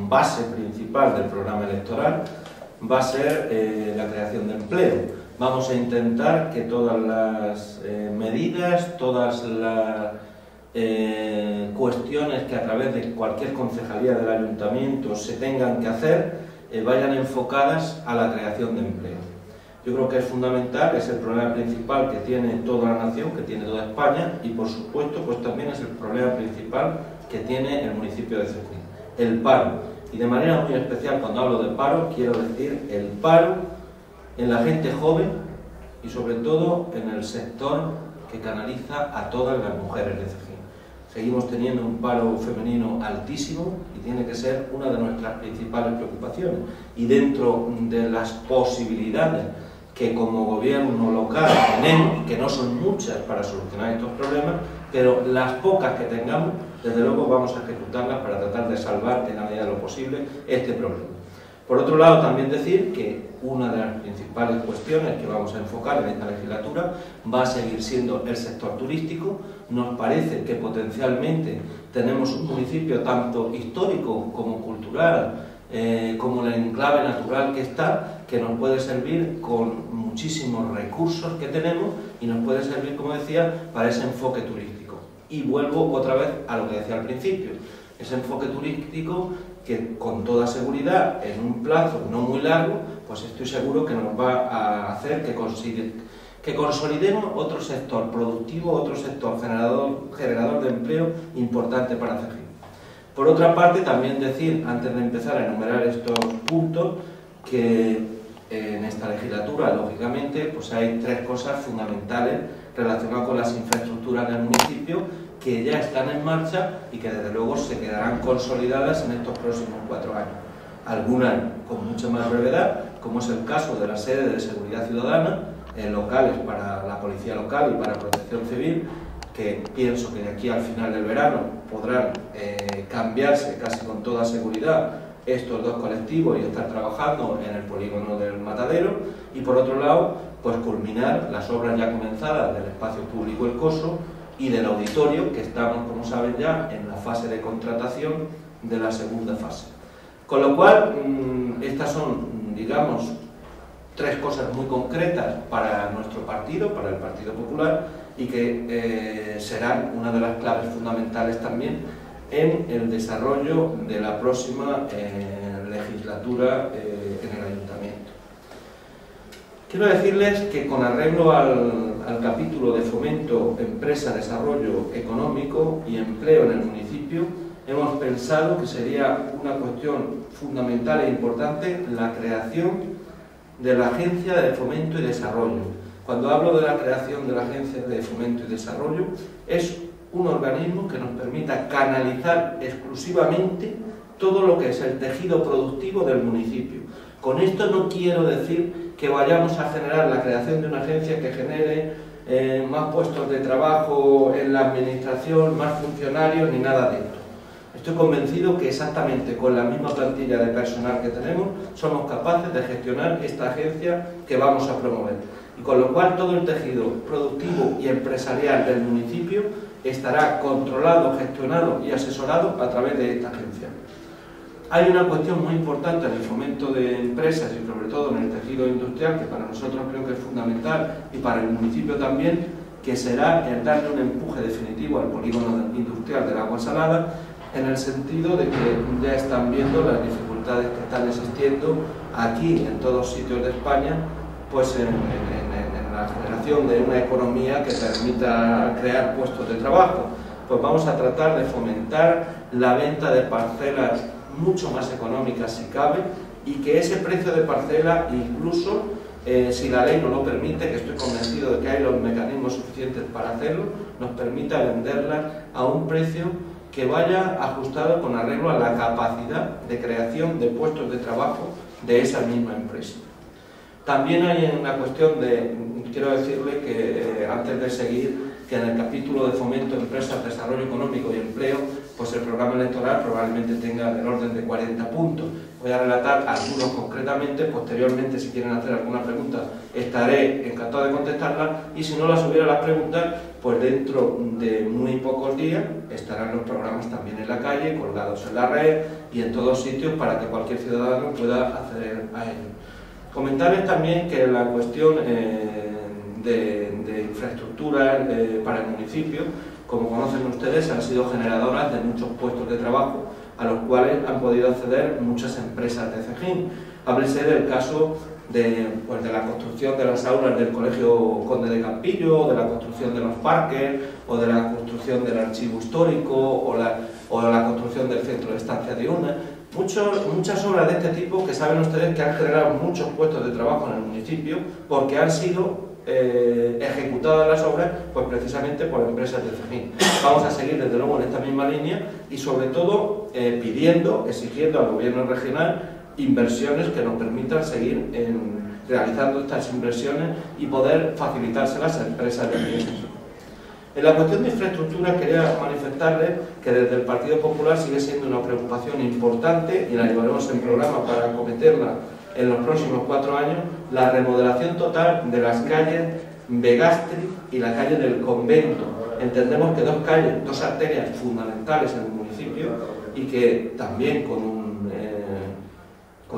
base principal del programa electoral va a ser la creación de empleo. Vamos a intentar que todas las medidas, todas las cuestiones que a través de cualquier concejalía del ayuntamiento se tengan que hacer vayan enfocadas a la creación de empleo. Yo creo que es fundamental, es el problema principal que tiene toda la nación, que tiene toda España, y por supuesto pues también es el problema principal que tiene el municipio de Cejín, el paro. Y de manera muy especial, cuando hablo de paro, quiero decir el paro en la gente joven y sobre todo en el sector que canaliza a todas las mujeres de Cejín. Seguimos teniendo un paro femenino altísimo y tiene que ser una de nuestras principales preocupaciones. Y dentro de las posibilidades que como gobierno local tenemos, que no son muchas para solucionar estos problemas, pero las pocas que tengamos, desde luego vamos a ejecutarlas para tratar de salvar en la medida de lo posible este problema. Por otro lado, también decir que una de las principales cuestiones que vamos a enfocar en esta legislatura va a seguir siendo el sector turístico. Nos parece que potencialmente tenemos un municipio tanto histórico como cultural, como el enclave natural que está, que nos puede servir con muchísimos recursos que tenemos y nos puede servir, como decía, para ese enfoque turístico. Y vuelvo otra vez a lo que decía al principio, ese enfoque turístico que con toda seguridad, en un plazo no muy largo, pues estoy seguro que nos va a hacer que consolidemos otro sector productivo, otro sector generador de empleo importante para Cejín. Por otra parte, también decir, antes de empezar a enumerar estos puntos, que en esta legislatura, lógicamente, pues hay tres cosas fundamentales relacionadas con las infraestructuras del municipio que ya están en marcha y que desde luego se quedarán consolidadas en estos próximos 4 años. Algunas con mucha más brevedad, como es el caso de la sede de seguridad ciudadana, locales para la policía local y para protección civil, que pienso que de aquí al final del verano podrán cambiarse casi con toda seguridad estos dos colectivos y estar trabajando en el polígono del Matadero, y por otro lado, pues culminar las obras ya comenzadas del espacio público El Coso y del auditorio, que estamos, como saben ya, en la fase de contratación de la segunda fase. Con lo cual, estas son, digamos, tres cosas muy concretas para nuestro partido, para el Partido Popular, y que serán una de las claves fundamentales también en el desarrollo de la próxima legislatura en el Ayuntamiento. Quiero decirles que con arreglo al capítulo de fomento, empresa, desarrollo económico y empleo en el municipio, hemos pensado que sería una cuestión fundamental e importante la creación de la Agencia de Fomento y Desarrollo. Cuando hablo de la creación de la Agencia de Fomento y Desarrollo, es un organismo que nos permita canalizar exclusivamente todo lo que es el tejido productivo del municipio. Con esto no quiero decir que vayamos a generar la creación de una agencia que genere más puestos de trabajo en la administración, más funcionarios, ni nada de esto. Estoy convencido que exactamente con la misma plantilla de personal que tenemos somos capaces de gestionar esta agencia que vamos a promover. Y con lo cual todo el tejido productivo y empresarial del municipio estará controlado, gestionado y asesorado a través de esta agencia. Hay una cuestión muy importante en el fomento de empresas y sobre todo en el tejido industrial, que para nosotros creo que es fundamental y para el municipio también, que será el darle un empuje definitivo al polígono industrial del Agua Salada, en el sentido de que ya están viendo las dificultades que están existiendo aquí en todos sitios de España, pues en la generación de una economía que permita crear puestos de trabajo. Pues vamos a tratar de fomentar la venta de parcelas mucho más económicas si cabe, y que ese precio de parcela, incluso si la ley no lo permite, que estoy convencido de que hay los mecanismos suficientes para hacerlo, nos permita venderla a un precio que vaya ajustado con arreglo a la capacidad de creación de puestos de trabajo de esa misma empresa. También hay una cuestión de, quiero decirle que antes de seguir, que en el capítulo de fomento, empresas, desarrollo económico y empleo, pues el programa electoral probablemente tenga del orden de 40 puntos. Voy a relatar algunos concretamente, posteriormente si quieren hacer alguna pregunta estaré encantado de contestarlas, y si no las hubiera las preguntas, pues dentro de muy pocos días estarán los programas también en la calle, colgados en la red y en todos sitios para que cualquier ciudadano pueda acceder a ellos. Comentarles también que la cuestión de infraestructura para el municipio, como conocen ustedes, han sido generadoras de muchos puestos de trabajo a los cuales han podido acceder muchas empresas de Cejín. Háblese del caso de la construcción de las aulas del Colegio Conde de Campillo, de la construcción de los parques, o de la construcción del archivo histórico, o de la construcción del centro de estancia de Una. Muchas obras de este tipo que saben ustedes que han generado muchos puestos de trabajo en el municipio porque han sido ejecutadas las obras pues precisamente por empresas de Cejín. Vamos a seguir desde luego en esta misma línea y sobre todo exigiendo al gobierno regional inversiones que nos permitan seguir realizando estas inversiones y poder facilitárselas a empresas de aquí. En la cuestión de infraestructura quería manifestarles que desde el Partido Popular sigue siendo una preocupación importante y la llevaremos en programa para acometerla en los próximos 4 años, la remodelación total de las calles Begastri y la calle del Convento. Entendemos que dos arterias fundamentales en el municipio y que también con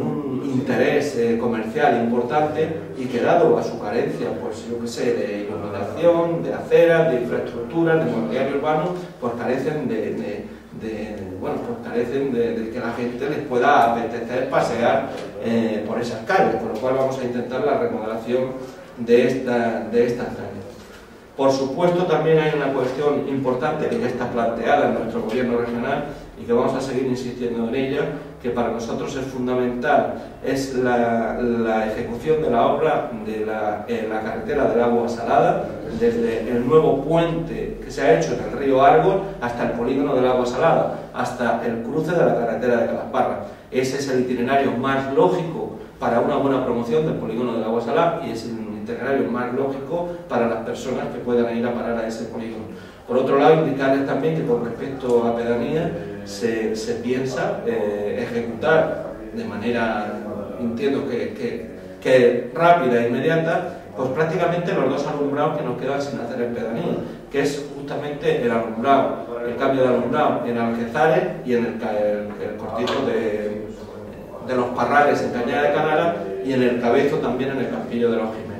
un interés comercial importante y que dado a su carencia, pues yo que sé, de iluminación, de aceras, de infraestructuras, de mobiliario urbano, pues carecen de que la gente les pueda apetecer pasear por esas calles, por lo cual vamos a intentar la remodelación de estas calles. Por supuesto, también hay una cuestión importante que ya está planteada en nuestro gobierno regional y que vamos a seguir insistiendo en ella, que para nosotros es fundamental, es la ejecución de la obra de la carretera del agua salada, desde el nuevo puente que se ha hecho en el río Argos hasta el polígono del agua salada, hasta el cruce de la carretera de Calasparra. Ese es el itinerario más lógico para una buena promoción del polígono del agua salada y es el itinerario más lógico para las personas que puedan ir a parar a ese polígono. Por otro lado, indicarles también que con respecto a pedanía se piensa ejecutar de manera, entiendo que rápida e inmediata, pues prácticamente los 2 alumbrados que nos quedan sin hacer en pedanía, que es justamente el cambio de alumbrado en Algezares y en el cortijo de los Parrales en Cañada de Canara y en el Cabezo también en el Campillo de los Jiménez.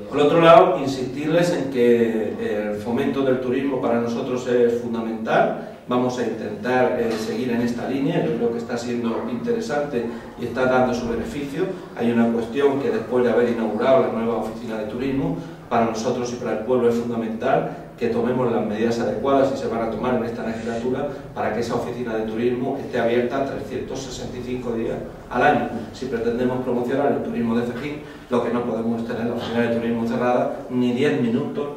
Por otro lado, insistirles en que el fomento del turismo para nosotros es fundamental. Vamos a intentar seguir en esta línea, yo creo que está siendo interesante y está dando su beneficio. Hay una cuestión que después de haber inaugurado la nueva oficina de turismo, para nosotros y para el pueblo es fundamental que tomemos las medidas adecuadas y se van a tomar en esta legislatura para que esa oficina de turismo esté abierta 365 días al año. Si pretendemos promocionar el turismo de Cejín, lo que no podemos es tener la oficina de turismo cerrada ni 10 minutos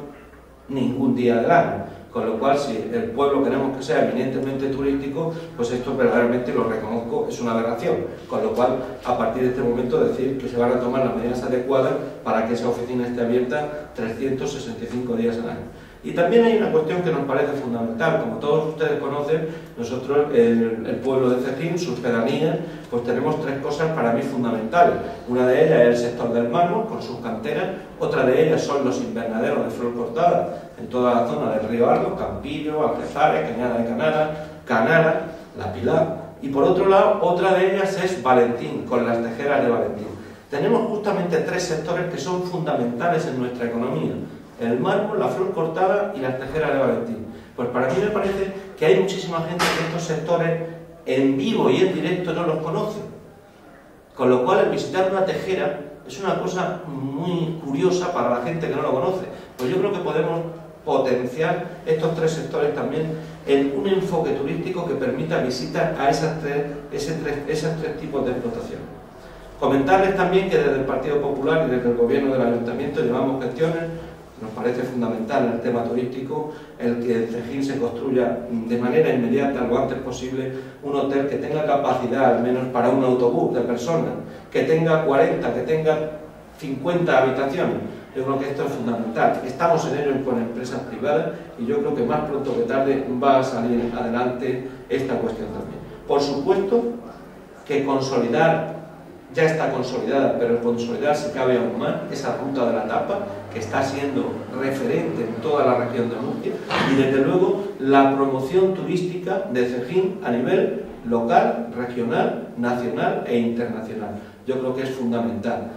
ningún día del año. Con lo cual, si el pueblo queremos que sea eminentemente turístico, pues esto verdaderamente lo reconozco, es una aberración. Con lo cual, a partir de este momento, decir que se van a tomar las medidas adecuadas para que esa oficina esté abierta 365 días al año. Y también hay una cuestión que nos parece fundamental. Como todos ustedes conocen, nosotros, el pueblo de Cejín, sus pedanías, pues tenemos 3 cosas para mí fundamentales. Una de ellas es el sector del mármol, con sus canteras. Otra de ellas son los invernaderos de flor cortada en toda la zona del río Argos, Campillo, Algezares, Cañada de Canara, La Pilar. Y por otro lado, otra de ellas es Valentín, con las tejeras de Valentín. Tenemos justamente 3 sectores que son fundamentales en nuestra economía: el mármol, la flor cortada y las tejeras de Valentín. Pues para mí me parece que hay muchísima gente que estos sectores en vivo y en directo no los conoce. Con lo cual, el visitar una tejera es una cosa muy curiosa para la gente que no lo conoce. Pues yo creo que podemos potenciar estos 3 sectores también en un enfoque turístico que permita visitar a esos tres tipos de explotación. Comentarles también que desde el Partido Popular y desde el Gobierno del Ayuntamiento llevamos gestiones. Nos parece fundamental en el tema turístico el que en Cejín se construya de manera inmediata, lo antes posible, un hotel que tenga capacidad al menos para un autobús de personas, que tenga 40, que tenga 50 habitaciones. Yo creo que esto es fundamental. Estamos en ello con empresas privadas y yo creo que más pronto que tarde va a salir adelante esta cuestión también. Por supuesto que consolidar, ya está consolidada, pero consolidar si cabe aún más esa ruta de la tapa, que está siendo referente en toda la región de Murcia, y desde luego la promoción turística de Cejín a nivel local, regional, nacional e internacional. Yo creo que es fundamental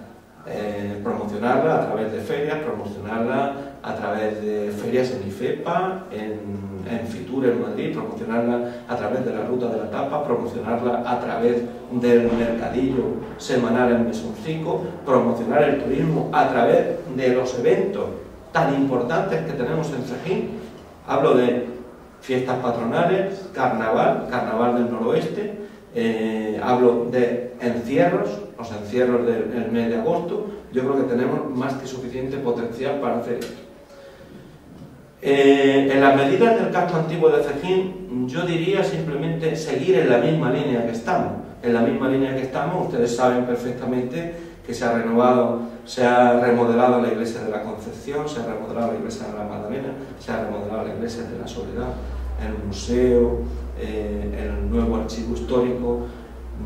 promocionarla a través de ferias, promocionarla a través de ferias en IFEPA, en Fitur en Madrid, promocionarla a través de la Ruta de la Tapa, promocionarla a través del mercadillo semanal en Mesoncico, promocionar el turismo a través de los eventos tan importantes que tenemos en Cejín. Hablo de fiestas patronales, carnaval del noroeste, hablo de encierros, los encierros del mes de agosto. Yo creo que tenemos más que suficiente potencial para hacer esto. En las medidas del casco antiguo de Cejín, yo diría simplemente seguir en la misma línea que estamos. En la misma línea que estamos, ustedes saben perfectamente que se ha renovado, se ha remodelado la iglesia de la Concepción, se ha remodelado la iglesia de la Magdalena, se ha remodelado la iglesia de la Soledad, el museo, el nuevo archivo histórico.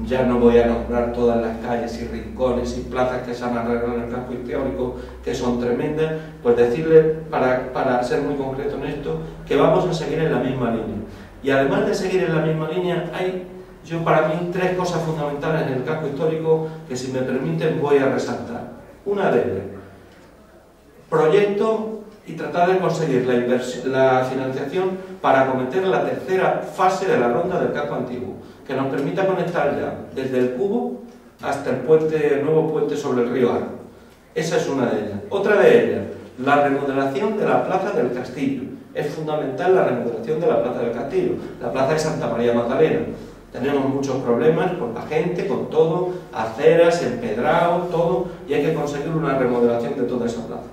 Ya no voy a nombrar todas las calles y rincones y plazas que se han arreglado en el casco histórico, que son tremendas. Pues decirle, para ser muy concreto en esto, que vamos a seguir en la misma línea. Y además de seguir en la misma línea, hay, para mí, tres cosas fundamentales en el casco histórico que, si me permiten, voy a resaltar. Una de ellas, proyecto y tratar de conseguir la financiación para acometer la tercera fase de la ronda del casco antiguo, que nos permita conectar ya desde el Cubo hasta el nuevo puente sobre el río Arno. Esa es una de ellas. Otra de ellas, la remodelación de la Plaza del Castillo. Es fundamental la remodelación de la Plaza del Castillo, la Plaza de Santa María Magdalena. Tenemos muchos problemas con la gente, con todo, aceras, empedrado, todo, y hay que conseguir una remodelación de toda esa plaza.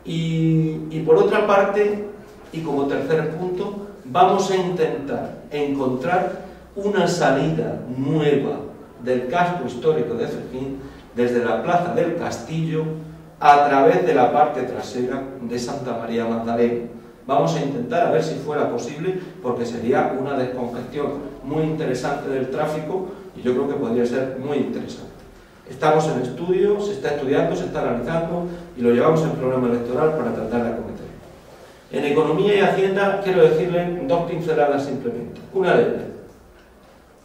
Y por otra parte, y como tercer punto, vamos a intentar encontrar una salida nueva del casco histórico de Cejín desde la Plaza del Castillo a través de la parte trasera de Santa María Magdalena. Vamos a intentar a ver si fuera posible, porque sería una descongestión muy interesante del tráfico y yo creo que podría ser muy interesante. Estamos en estudio, se está estudiando, se está analizando y lo llevamos en programa electoral para tratar de acometer. En Economía y Hacienda quiero decirle dos pinceladas simplemente. Una de ellas,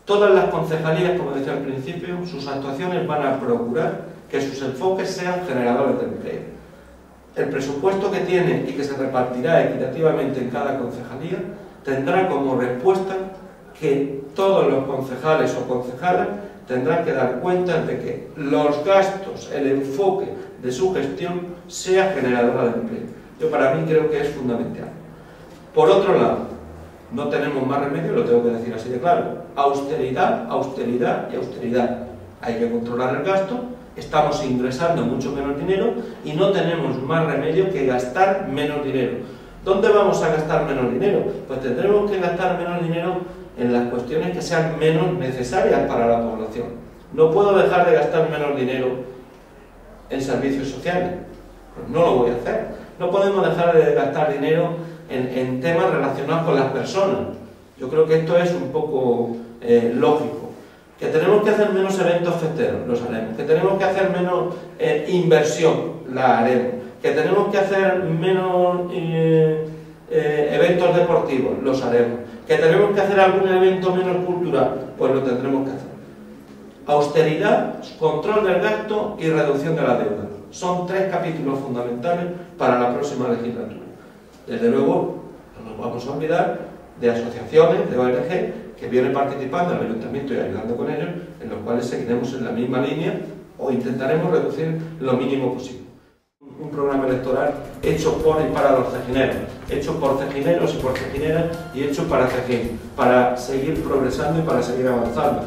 todas las concejalías, como decía al principio, sus actuaciones van a procurar que sus enfoques sean generadores de empleo. El presupuesto que tiene y que se repartirá equitativamente en cada concejalía tendrá como respuesta que todos los concejales o concejalas tendrán que dar cuenta de que los gastos, el enfoque de su gestión sea generadora de empleo. Yo para mí creo que es fundamental. Por otro lado, no tenemos más remedio, lo tengo que decir así de claro: austeridad, austeridad y austeridad. Hay que controlar el gasto, estamos ingresando mucho menos dinero y no tenemos más remedio que gastar menos dinero. ¿Dónde vamos a gastar menos dinero? Pues tendremos que gastar menos dinero en las cuestiones que sean menos necesarias para la población. No puedo dejar de gastar menos dinero en servicios sociales, pues no lo voy a hacer. No podemos dejar de gastar dinero en temas relacionados con las personas. Yo creo que esto es un poco lógico. Que tenemos que hacer menos eventos festeros, los haremos. Que tenemos que hacer menos inversión, la haremos. Que tenemos que hacer menos eventos deportivos, los haremos. Que tenemos que hacer algún evento menos cultural, pues lo tendremos que hacer. Austeridad, control del gasto y reducción de la deuda. Son tres capítulos fundamentales para la próxima legislatura. Desde luego, no nos vamos a olvidar de asociaciones, de ONG, que vienen participando en el ayuntamiento y ayudando con ellos, en los cuales seguiremos en la misma línea o intentaremos reducir lo mínimo posible. Un programa electoral hecho por y para los cejineros, hecho por cejineros y por cejineras y hecho para Cejín, para seguir progresando y para seguir avanzando.